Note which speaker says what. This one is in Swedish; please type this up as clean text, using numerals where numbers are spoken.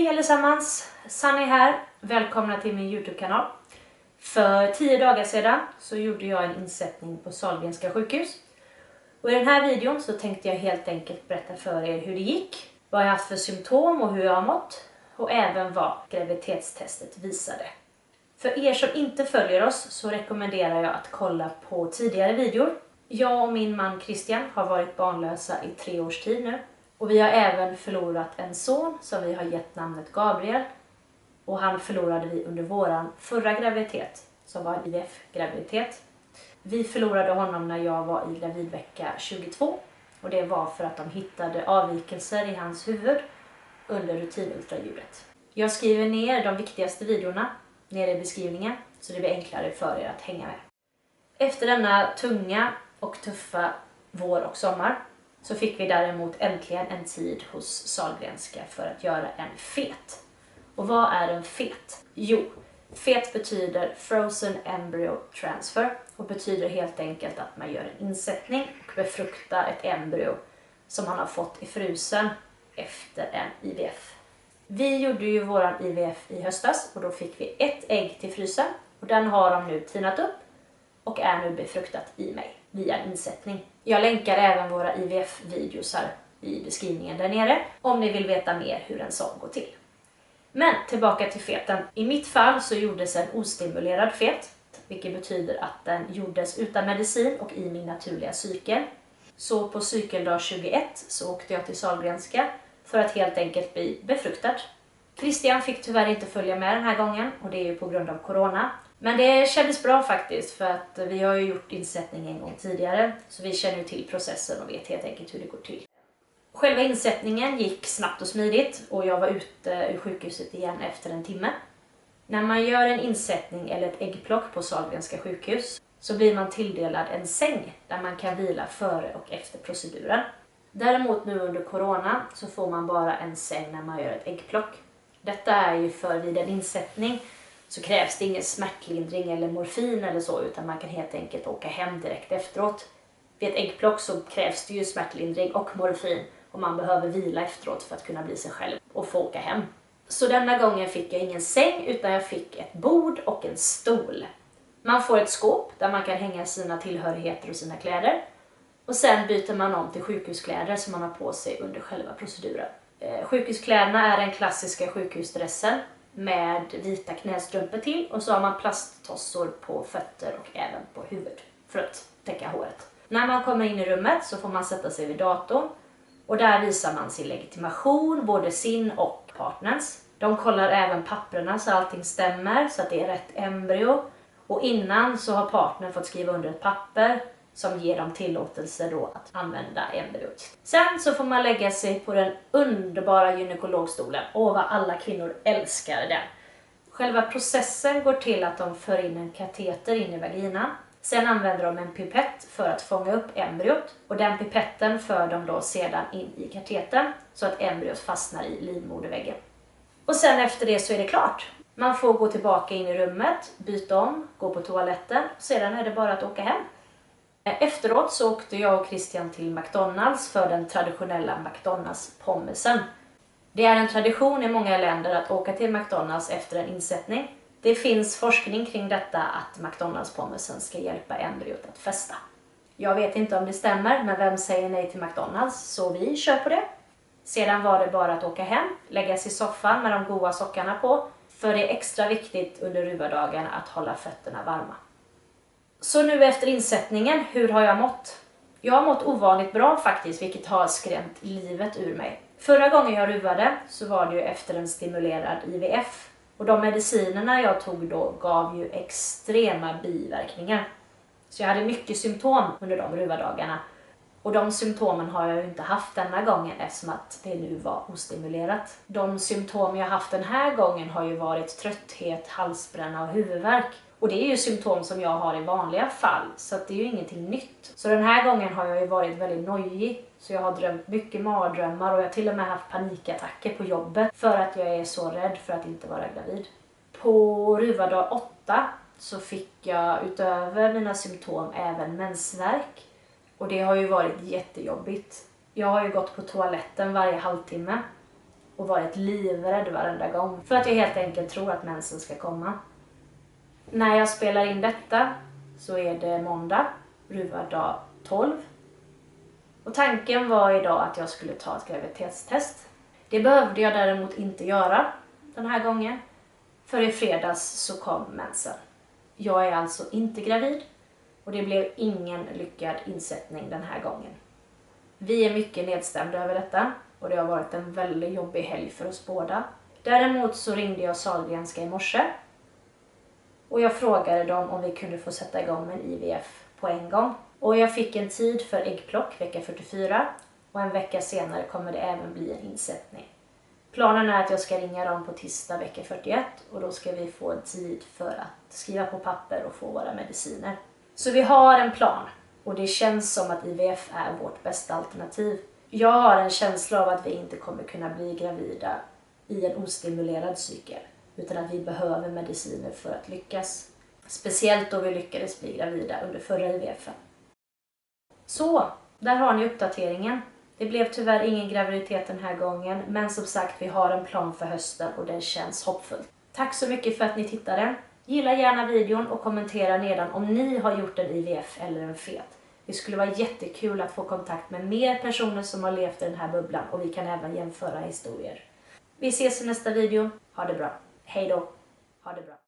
Speaker 1: Hej allesammans! Sunny här. Välkomna till min YouTube-kanal. För 10 dagar sedan så gjorde jag en insättning på Sahlgrenska sjukhus. Och i den här videon så tänkte jag helt enkelt berätta för er hur det gick, vad jag haft för symptom och hur jag har mått, och även vad graviditetstestet visade. För er som inte följer oss så rekommenderar jag att kolla på tidigare videor. Jag och min man Christian har varit barnlösa i 3 års tid nu. Och vi har även förlorat en son som vi har gett namnet Gabriel. Och han förlorade vi under våran förra graviditet som var en IVF-graviditet. Vi förlorade honom när jag var i gravidvecka 22. Och det var för att de hittade avvikelser i hans huvud under rutinultraljudet. Jag skriver ner de viktigaste videorna nere i beskrivningen så det blir enklare för er att hänga med. Efter denna tunga och tuffa vår och sommar så fick vi däremot äntligen en tid hos Sahlgrenska för att göra en fet. Och vad är en fet? Jo, fet betyder Frozen Embryo Transfer och betyder helt enkelt att man gör en insättning och befruktar ett embryo som man har fått i frusen efter en IVF. Vi gjorde ju våran IVF i höstas och då fick vi ett ägg till frysen och den har de nu tinat upp och är nu befruktat i mig via insättning. Jag länkar även våra IVF-videosar i beskrivningen där nere om ni vill veta mer hur en sån går till. Men tillbaka till feten. I mitt fall så gjordes en ostimulerad fet, vilket betyder att den gjordes utan medicin och i min naturliga cykel. Så på cykeldag 21 så åkte jag till Sahlgrenska för att helt enkelt bli befruktad. Christian fick tyvärr inte följa med den här gången och det är ju på grund av corona. Men det kändes bra faktiskt för att vi har ju gjort insättning en gång tidigare så vi känner ju till processen och vet helt enkelt hur det går till. Själva insättningen gick snabbt och smidigt och jag var ute ur sjukhuset igen efter en timme. När man gör en insättning eller ett äggplock på Sahlgrenska sjukhus så blir man tilldelad en säng där man kan vila före och efter proceduren. Däremot nu under corona så får man bara en säng när man gör ett äggplock. Detta är ju för vid en insättning så krävs det ingen smärtlindring eller morfin eller så utan man kan helt enkelt åka hem direkt efteråt. Vid ett äggplock så krävs det ju smärtlindring och morfin och man behöver vila efteråt för att kunna bli sig själv och få åka hem. Så denna gången fick jag ingen säng utan jag fick ett bord och en stol. Man får ett skåp där man kan hänga sina tillhörigheter och sina kläder. Och sen byter man om till sjukhuskläder som man har på sig under själva proceduren. Sjukhuskläderna är den klassiska sjukhusdressen med vita knästrumpor till och så har man plasttossor på fötter och även på huvud för att täcka håret. När man kommer in i rummet så får man sätta sig vid datorn och där visar man sin legitimation, både sin och partners. De kollar även papperna så allting stämmer så att det är rätt embryo och innan så har partnern fått skriva under ett papper som ger dem tillåtelse då att använda embryot. Sen så får man lägga sig på den underbara gynekologstolen. Åh, vad alla kvinnor älskar den. Själva processen går till att de för in en kateter in i vaginan. Sen använder de en pipett för att fånga upp embryot. Och den pipetten för de då sedan in i katetern så att embryot fastnar i livmoderväggen. Och sen efter det så är det klart. Man får gå tillbaka in i rummet, byta om, gå på toaletten. Sedan är det bara att åka hem. Efteråt så åkte jag och Christian till McDonalds för den traditionella McDonalds-pommesen. Det är en tradition i många länder att åka till McDonalds efter en insättning. Det finns forskning kring detta att McDonalds-pommesen ska hjälpa embryot att fästa. Jag vet inte om det stämmer, men vem säger nej till McDonalds? Så vi kör på det. Sedan var det bara att åka hem, lägga sig i soffan med de goda sockarna på. För det är extra viktigt under ruvardagarna att hålla fötterna varma. Så nu efter insättningen, hur har jag mått? Jag har mått ovanligt bra faktiskt, vilket har skrämt livet ur mig. Förra gången jag ruvade så var det ju efter en stimulerad IVF. Och de medicinerna jag tog då gav ju extrema biverkningar. Så jag hade mycket symptom under de ruvardagarna. Och de symptomen har jag ju inte haft denna gången eftersom att det nu var ostimulerat. De symptom jag haft den här gången har ju varit trötthet, halsbränna och huvudvärk. Och det är ju symptom som jag har i vanliga fall, så att det är ju ingenting nytt. Så den här gången har jag ju varit väldigt nojig, så jag har drömt mycket mardrömmar och jag har till och med haft panikattacker på jobbet för att jag är så rädd för att inte vara gravid. På ruvadag 8 så fick jag utöver mina symptom även mensvärk och det har ju varit jättejobbigt. Jag har ju gått på toaletten varje halvtimme och varit livrädd varenda gång. För att jag helt enkelt tror att mensen ska komma. När jag spelar in detta så är det måndag, ruva dag 12. Och tanken var idag att jag skulle ta ett graviditetstest. Det behövde jag däremot inte göra den här gången. För i fredags så kom mensen. Jag är alltså inte gravid och det blev ingen lyckad insättning den här gången. Vi är mycket nedstämda över detta och det har varit en väldigt jobbig helg för oss båda. Däremot så ringde jag Sahlgrenska i morse och jag frågade dem om vi kunde få sätta igång med en IVF på en gång. Och jag fick en tid för äggplock vecka 44 och en vecka senare kommer det även bli en insättning. Planen är att jag ska ringa dem på tisdag vecka 41 och då ska vi få en tid för att skriva på papper och få våra mediciner. Så vi har en plan och det känns som att IVF är vårt bästa alternativ. Jag har en känsla av att vi inte kommer kunna bli gravida i en ostimulerad cykel utan att vi behöver mediciner för att lyckas. Speciellt då vi lyckades bli gravida under förra IVF:en. Så, där har ni uppdateringen. Det blev tyvärr ingen graviditet den här gången, men som sagt vi har en plan för hösten och den känns hoppfull. Tack så mycket för att ni tittade. Gilla gärna videon och kommentera nedan om ni har gjort en IVF eller en fet. Det skulle vara jättekul att få kontakt med mer personer som har levt i den här bubblan och vi kan även jämföra historier. Vi ses i nästa video. Ha det bra. Hej då. Ha det bra.